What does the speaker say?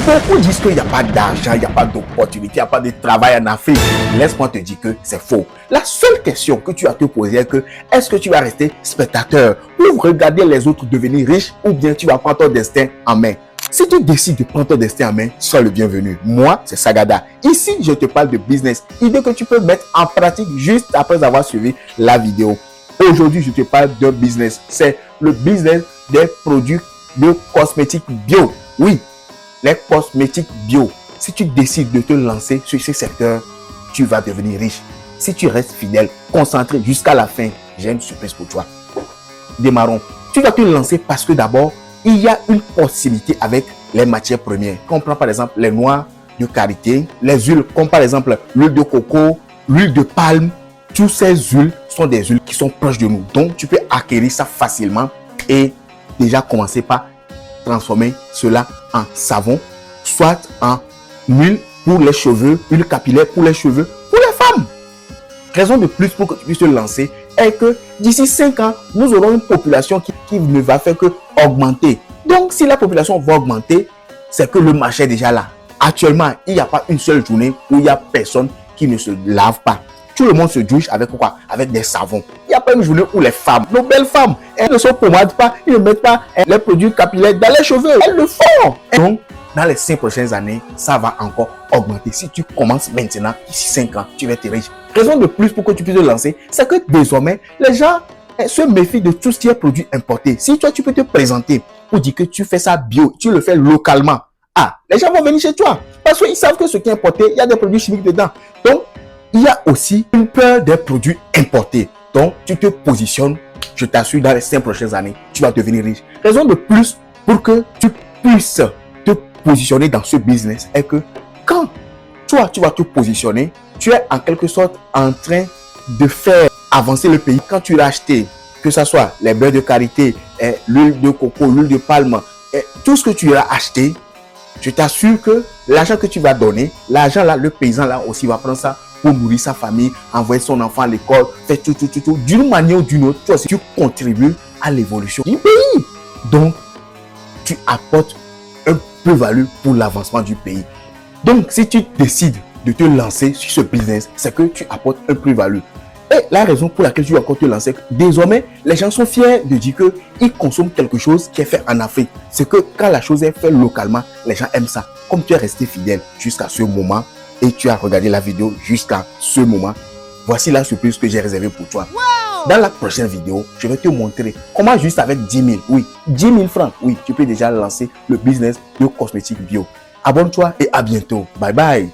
Beaucoup disent qu'il n'y a pas d'argent, il n'y a pas d'opportunité, il n'y a pas de travail en Afrique. Laisse-moi te dire que c'est faux. La seule question que tu as te poser est que est-ce que tu vas rester spectateur pour regarder les autres devenir riches ou bien tu vas prendre ton destin en main? Si tu décides de prendre ton destin en main, sois le bienvenu. Moi, c'est Sagada. Ici, je te parle de business. Idée que tu peux mettre en pratique juste après avoir suivi la vidéo. Aujourd'hui, je te parle d'un business. C'est le business des produits de cosmétiques bio. Oui, les cosmétiques bio. Si tu décides de te lancer sur ce secteur, tu vas devenir riche. Si tu restes fidèle, concentré jusqu'à la fin, j'ai une surprise pour toi. Démarrons. Tu vas te lancer parce que d'abord, il y a une possibilité avec les matières premières. Comme on prend par exemple les noix de karité, les huiles comme par exemple l'huile de coco, l'huile de palme. Toutes ces huiles sont des huiles qui sont proches de nous. Donc, tu peux acquérir ça facilement et déjà commencer par transformer cela en savon, soit en huile pour les cheveux, huile capillaire pour les cheveux, pour les femmes. Raison de plus pour que tu puisses te lancer est que d'ici 5 ans, nous aurons une population qui ne va faire que augmenter. Donc, si la population va augmenter, c'est que le marché est déjà là. Actuellement, il n'y a pas une seule journée où il n'y a personne qui ne se lave pas. Tout le monde se douche avec quoi? Avec des savons. Il n'y a pas une journée où les femmes, nos belles femmes, elles ne se pommadent pas, ils ne mettent pas les produits capillaires dans les cheveux. Elles le font. Donc, dans les 5 prochaines années, ça va encore augmenter. Si tu commences maintenant, d'ici 5 ans, tu vas être riche. Raison de plus pour que tu puisses te lancer, c'est que désormais, les gens se méfient de tout ce qui est produit importé. Si toi, tu peux te présenter pour dire que tu fais ça bio, tu le fais localement, les gens vont venir chez toi. Parce qu'ils savent que ce qui est importé, il y a des produits chimiques dedans. Donc, il y a aussi une peur des produits importés. Donc, tu te positionnes, je t'assure, dans les 5 prochaines années, tu vas devenir riche. Raison de plus pour que tu puisses te positionner dans ce business est que quand toi, tu vas te positionner, tu es en quelque sorte en train de faire avancer le pays. Quand tu l'as acheté, que ce soit les beurres de karité, l'huile de coco, l'huile de palme, tout ce que tu as acheté, je t'assure que l'argent que tu vas donner, l'argent là, le paysan là aussi va prendre ça pour nourrir sa famille, envoyer son enfant à l'école, faire tout. D'une manière ou d'une autre, toi aussi, tu contribues à l'évolution du pays. Donc, tu apportes un plus-value pour l'avancement du pays. Donc, si tu décides de te lancer sur ce business, c'est que tu apportes un plus-value. Et la raison pour laquelle tu vas encore te lancer, désormais, les gens sont fiers de dire qu'ils consomment quelque chose qui est fait en Afrique. C'est que quand la chose est faite localement, les gens aiment ça. Comme tu es resté fidèle jusqu'à ce moment, et tu as regardé la vidéo jusqu'à ce moment, voici la surprise que j'ai réservée pour toi. Wow! Dans la prochaine vidéo, je vais te montrer comment juste avec 10 000, oui, 10 000 francs, oui, tu peux déjà lancer le business de cosmétiques bio. Abonne-toi et à bientôt. Bye bye.